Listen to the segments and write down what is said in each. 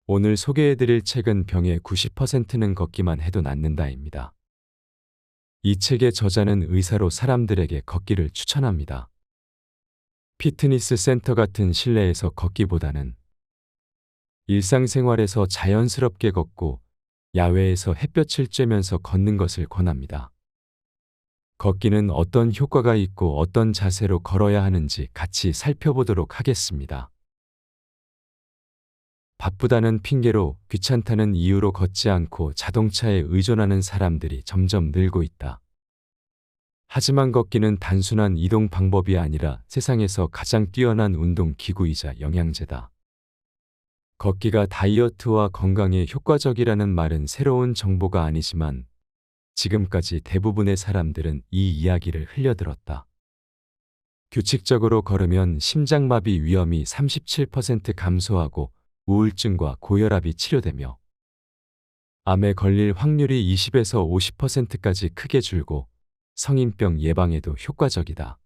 오늘 소개해드릴 책은 병의 90%는 걷기만 해도 낫는다입니다. 이 책의 저자는 의사로 사람들에게 걷기를 추천합니다. 피트니스 센터 같은 실내에서 걷기보다는 일상생활에서 자연스럽게 걷고 야외에서 햇볕을 쬐면서 걷는 것을 권합니다. 걷기는 어떤 효과가 있고 어떤 자세로 걸어야 하는지 같이 살펴보도록 하겠습니다. 바쁘다는 핑계로 귀찮다는 이유로 걷지 않고 자동차에 의존하는 사람들이 점점 늘고 있다. 하지만 걷기는 단순한 이동 방법이 아니라 세상에서 가장 뛰어난 운동 기구이자 영양제다. 걷기가 다이어트와 건강에 효과적이라는 말은 새로운 정보가 아니지만 지금까지 대부분의 사람들은 이 이야기를 흘려들었다. 규칙적으로 걸으면 심장마비 위험이 37% 감소하고 우울증과 고혈압이 치료되며 암에 걸릴 확률이 20에서 50%까지 크게 줄고 성인병 예방에도 효과적이다.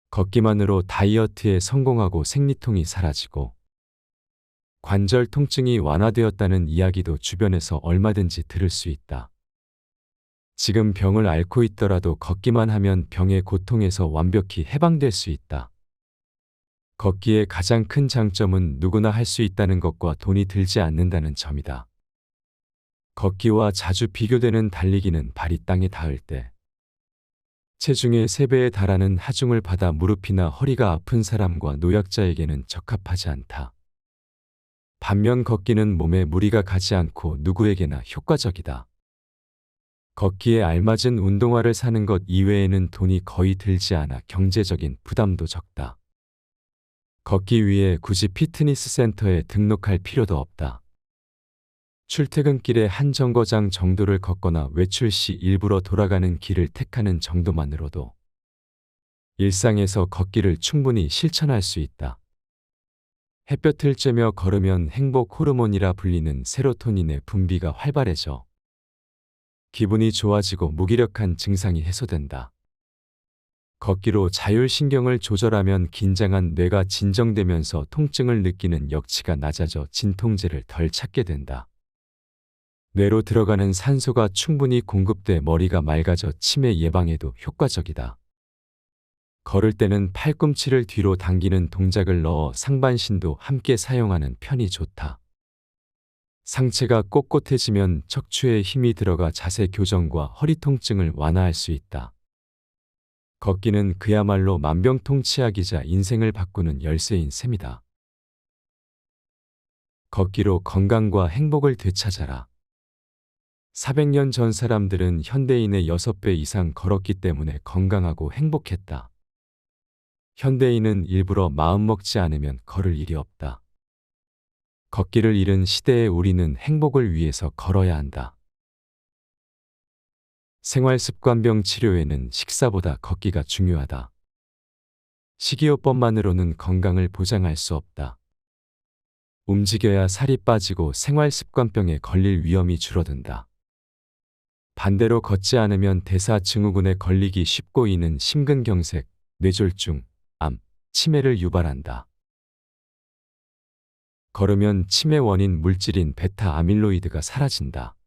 걷기만으로 다이어트에 성공하고 생리통이 사라지고 관절 통증이 완화되었다는 이야기도 주변에서 얼마든지 들을 수 있다. 지금 병을 앓고 있더라도 걷기만 하면 병의 고통에서 완벽히 해방될 수 있다. 걷기의 가장 큰 장점은 누구나 할 수 있다는 것과 돈이 들지 않는다는 점이다. 걷기와 자주 비교되는 달리기는 발이 땅에 닿을 때 체중의 3배에 달하는 하중을 받아 무릎이나 허리가 아픈 사람과 노약자에게는 적합하지 않다. 반면 걷기는 몸에 무리가 가지 않고 누구에게나 효과적이다. 걷기에 알맞은 운동화를 사는 것 이외에는 돈이 거의 들지 않아 경제적인 부담도 적다. 걷기 위해 굳이 피트니스 센터에 등록할 필요도 없다. 출퇴근길에 한 정거장 정도를 걷거나 외출 시 일부러 돌아가는 길을 택하는 정도만으로도 일상에서 걷기를 충분히 실천할 수 있다. 햇볕을 쬐며 걸으면 행복 호르몬이라 불리는 세로토닌의 분비가 활발해져 기분이 좋아지고 무기력한 증상이 해소된다. 걷기로 자율신경을 조절하면 긴장한 뇌가 진정되면서 통증을 느끼는 역치가 낮아져 진통제를 덜 찾게 된다. 뇌로 들어가는 산소가 충분히 공급돼 머리가 맑아져 치매 예방에도 효과적이다. 걸을 때는 팔꿈치를 뒤로 당기는 동작을 넣어 상반신도 함께 사용하는 편이 좋다. 상체가 꼿꼿해지면 척추에 힘이 들어가 자세 교정과 허리 통증을 완화할 수 있다. 걷기는 그야말로 만병통치약이자 인생을 바꾸는 열쇠인 셈이다. 걷기로 건강과 행복을 되찾아라. 400년 전 사람들은 현대인의 6배 이상 걸었기 때문에 건강하고 행복했다. 현대인은 일부러 마음먹지 않으면 걸을 일이 없다. 걷기를 잃은 시대에 우리는 행복을 위해서 걸어야 한다. 생활습관병 치료에는 식사보다 걷기가 중요하다. 식이요법만으로는 건강을 보장할 수 없다. 움직여야 살이 빠지고 생활습관병에 걸릴 위험이 줄어든다. 반대로 걷지 않으면 대사증후군에 걸리기 쉽고 이는 심근경색, 뇌졸중, 암, 치매를 유발한다. 걸으면 치매 원인 물질인 베타 아밀로이드가 사라진다.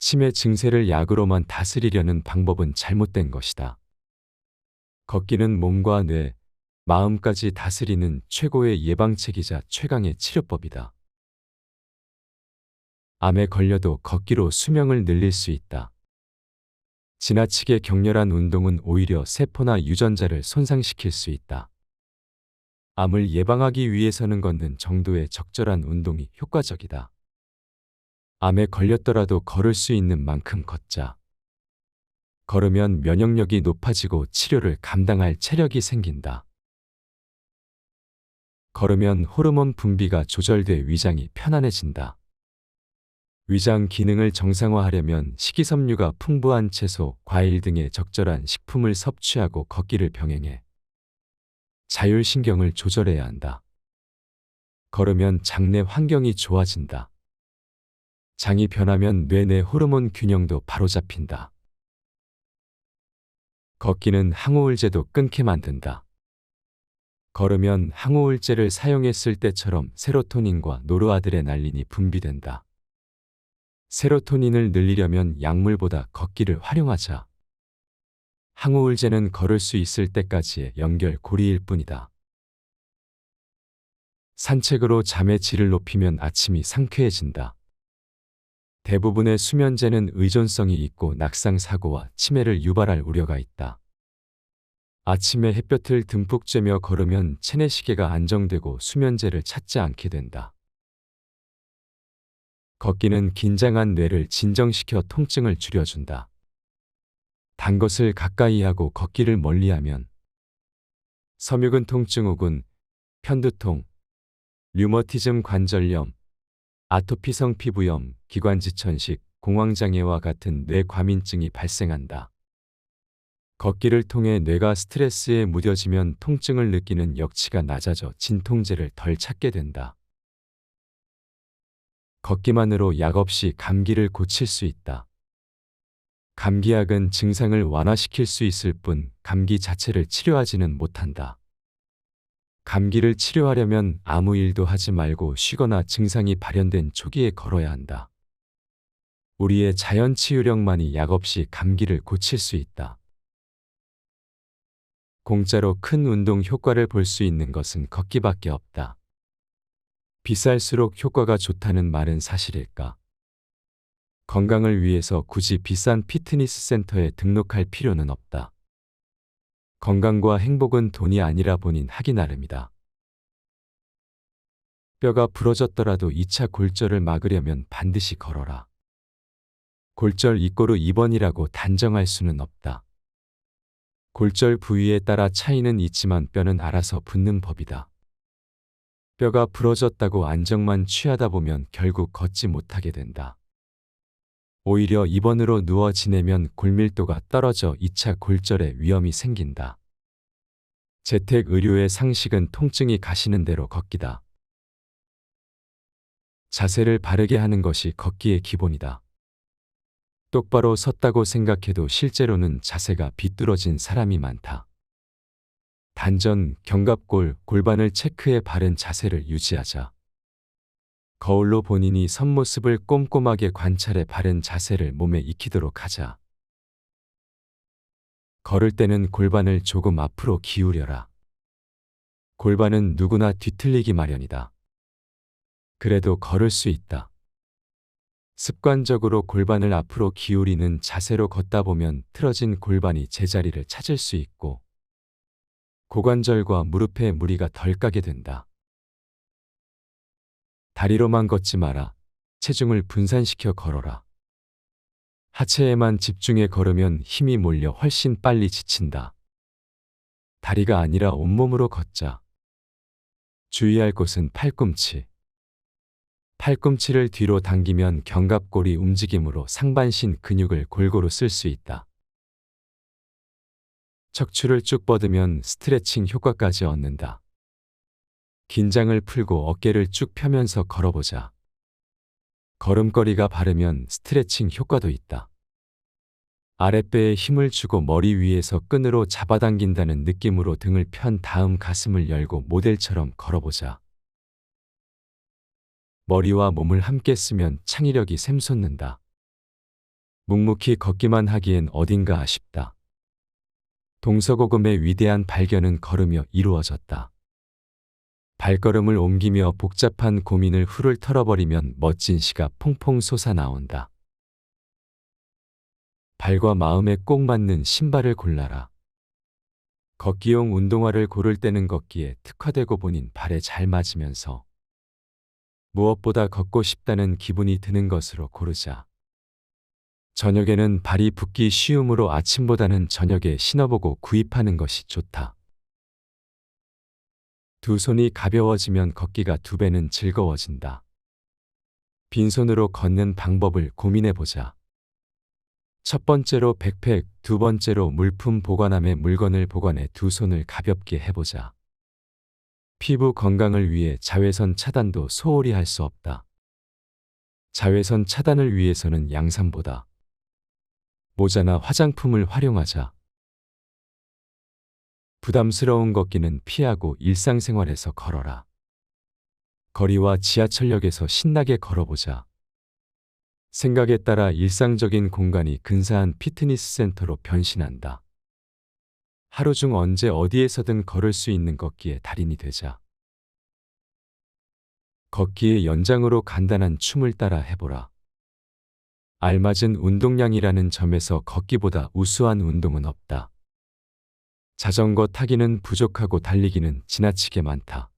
치매 증세를 약으로만 다스리려는 방법은 잘못된 것이다. 걷기는 몸과 뇌, 마음까지 다스리는 최고의 예방책이자 최강의 치료법이다. 암에 걸려도 걷기로 수명을 늘릴 수 있다. 지나치게 격렬한 운동은 오히려 세포나 유전자를 손상시킬 수 있다. 암을 예방하기 위해서는 걷는 정도의 적절한 운동이 효과적이다. 암에 걸렸더라도 걸을 수 있는 만큼 걷자. 걸으면 면역력이 높아지고 치료를 감당할 체력이 생긴다. 걸으면 호르몬 분비가 조절돼 위장이 편안해진다. 위장 기능을 정상화하려면 식이섬유가 풍부한 채소, 과일 등의 적절한 식품을 섭취하고 걷기를 병행해 자율신경을 조절해야 한다. 걸으면 장내 환경이 좋아진다. 장이 변하면 뇌내 호르몬 균형도 바로잡힌다. 걷기는 항우울제도 끊게 만든다. 걸으면 항우울제를 사용했을 때처럼 세로토닌과 노르아드레날린이 분비된다. 세로토닌을 늘리려면 약물보다 걷기를 활용하자. 항우울제는 걸을 수 있을 때까지의 연결고리일 뿐이다. 산책으로 잠의 질을 높이면 아침이 상쾌해진다. 대부분의 수면제는 의존성이 있고 낙상사고와 치매를 유발할 우려가 있다. 아침에 햇볕을 듬뿍 쬐며 걸으면 체내시계가 안정되고 수면제를 찾지 않게 된다. 걷기는 긴장한 뇌를 진정시켜 통증을 줄여준다. 단 것을 가까이 하고 걷기를 멀리하면 섬유근 통증 혹은 편두통, 류머티즘 관절염, 아토피성 피부염, 기관지천식, 공황장애와 같은 뇌과민증이 발생한다. 걷기를 통해 뇌가 스트레스에 무뎌지면 통증을 느끼는 역치가 낮아져 진통제를 덜 찾게 된다. 걷기만으로 약 없이 감기를 고칠 수 있다. 감기약은 증상을 완화시킬 수 있을 뿐 감기 자체를 치료하지는 못한다. 감기를 치료하려면 아무 일도 하지 말고 쉬거나 증상이 발현된 초기에 걸어야 한다. 우리의 자연 치유력만이 약 없이 감기를 고칠 수 있다. 공짜로 큰 운동 효과를 볼 수 있는 것은 걷기밖에 없다. 비쌀수록 효과가 좋다는 말은 사실일까? 건강을 위해서 굳이 비싼 피트니스 센터에 등록할 필요는 없다. 건강과 행복은 돈이 아니라 본인 하기 나름이다. 뼈가 부러졌더라도 2차 골절을 막으려면 반드시 걸어라. 골절 이꼬르 입원이라고 단정할 수는 없다. 골절 부위에 따라 차이는 있지만 뼈는 알아서 붙는 법이다. 뼈가 부러졌다고 안정만 취하다 보면 결국 걷지 못하게 된다. 오히려 입원으로 누워 지내면 골밀도가 떨어져 2차 골절의 위험이 생긴다. 재택의료의 상식은 통증이 가시는 대로 걷기다. 자세를 바르게 하는 것이 걷기의 기본이다. 똑바로 섰다고 생각해도 실제로는 자세가 비뚤어진 사람이 많다. 단전, 견갑골, 골반을 체크해 바른 자세를 유지하자. 거울로 본인이 선 모습을 꼼꼼하게 관찰해 바른 자세를 몸에 익히도록 하자. 걸을 때는 골반을 조금 앞으로 기울여라. 골반은 누구나 뒤틀리기 마련이다. 그래도 걸을 수 있다. 습관적으로 골반을 앞으로 기울이는 자세로 걷다 보면 틀어진 골반이 제자리를 찾을 수 있고 고관절과 무릎에 무리가 덜 가게 된다. 다리로만 걷지 마라. 체중을 분산시켜 걸어라. 하체에만 집중해 걸으면 힘이 몰려 훨씬 빨리 지친다. 다리가 아니라 온몸으로 걷자. 주의할 곳은 팔꿈치. 팔꿈치를 뒤로 당기면 견갑골이 움직임으로 상반신 근육을 골고루 쓸 수 있다. 척추를 쭉 뻗으면 스트레칭 효과까지 얻는다. 긴장을 풀고 어깨를 쭉 펴면서 걸어보자. 걸음걸이가 바르면 스트레칭 효과도 있다. 아랫배에 힘을 주고 머리 위에서 끈으로 잡아당긴다는 느낌으로 등을 편 다음 가슴을 열고 모델처럼 걸어보자. 머리와 몸을 함께 쓰면 창의력이 샘솟는다. 묵묵히 걷기만 하기엔 어딘가 아쉽다. 동서고금의 위대한 발견은 걸으며 이루어졌다. 발걸음을 옮기며 복잡한 고민을 훌훌 털어버리면 멋진 시가 퐁퐁 솟아나온다. 발과 마음에 꼭 맞는 신발을 골라라. 걷기용 운동화를 고를 때는 걷기에 특화되고 본인 발에 잘 맞으면서 무엇보다 걷고 싶다는 기분이 드는 것으로 고르자. 저녁에는 발이 붓기 쉬우므로 아침보다는 저녁에 신어보고 구입하는 것이 좋다. 두 손이 가벼워지면 걷기가 2배는 즐거워진다. 빈손으로 걷는 방법을 고민해보자. 첫 번째로 백팩, 두 번째로 물품 보관함에 물건을 보관해 두 손을 가볍게 해보자. 피부 건강을 위해 자외선 차단도 소홀히 할 수 없다. 자외선 차단을 위해서는 양산보다 모자나 화장품을 활용하자. 부담스러운 걷기는 피하고 일상생활에서 걸어라. 거리와 지하철역에서 신나게 걸어보자. 생각에 따라 일상적인 공간이 근사한 피트니스 센터로 변신한다. 하루 중 언제 어디에서든 걸을 수 있는 걷기의 달인이 되자. 걷기의 연장으로 간단한 춤을 따라 해보라. 알맞은 운동량이라는 점에서 걷기보다 우수한 운동은 없다. 자전거 타기는 부족하고 달리기는 지나치게 많다.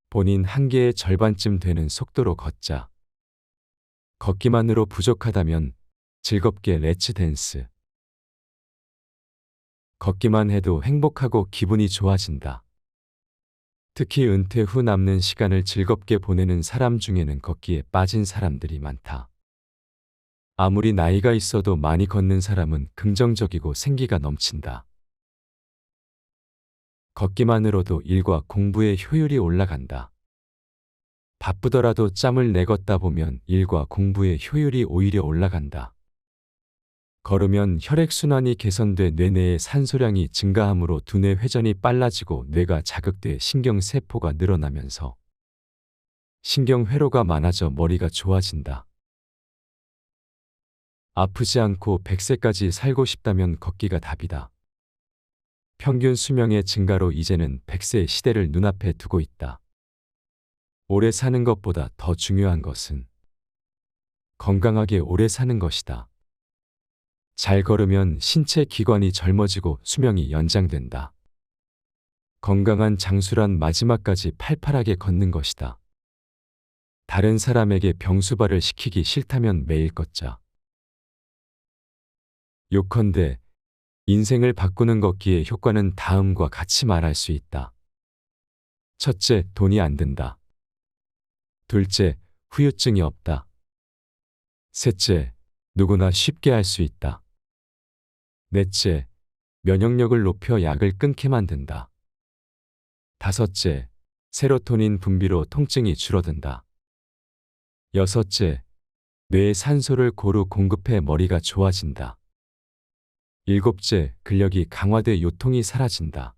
본인 한계의 절반쯤 되는 속도로 걷자. 걷기만으로 부족하다면 즐겁게 렛츠 댄스. 걷기만 해도 행복하고 기분이 좋아진다. 특히 은퇴 후 남는 시간을 즐겁게 보내는 사람 중에는 걷기에 빠진 사람들이 많다. 아무리 나이가 있어도 많이 걷는 사람은 긍정적이고 생기가 넘친다. 걷기만으로도 일과 공부의 효율이 올라간다. 바쁘더라도 짬을 내 걷다 보면 일과 공부의 효율이 오히려 올라간다. 걸으면 혈액순환이 개선돼 뇌내의 산소량이 증가하므로 두뇌 회전이 빨라지고 뇌가 자극돼 신경세포가 늘어나면서 신경회로가 많아져 머리가 좋아진다. 아프지 않고 100세까지 살고 싶다면 걷기가 답이다. 평균 수명의 증가로 이제는 100세 시대를 눈앞에 두고 있다. 오래 사는 것보다 더 중요한 것은 건강하게 오래 사는 것이다. 잘 걸으면 신체 기관이 젊어지고 수명이 연장된다. 건강한 장수란 마지막까지 팔팔하게 걷는 것이다. 다른 사람에게 병수발을 시키기 싫다면 매일 걷자. 요컨대 인생을 바꾸는 걷기의 효과는 다음과 같이 말할 수 있다. 첫째, 돈이 안 든다. 둘째, 후유증이 없다. 셋째, 누구나 쉽게 할 수 있다. 넷째, 면역력을 높여 약을 끊게 만든다. 다섯째, 세로토닌 분비로 통증이 줄어든다. 여섯째, 뇌에 산소를 고루 공급해 머리가 좋아진다. 일곱째, 근력이 강화돼 요통이 사라진다.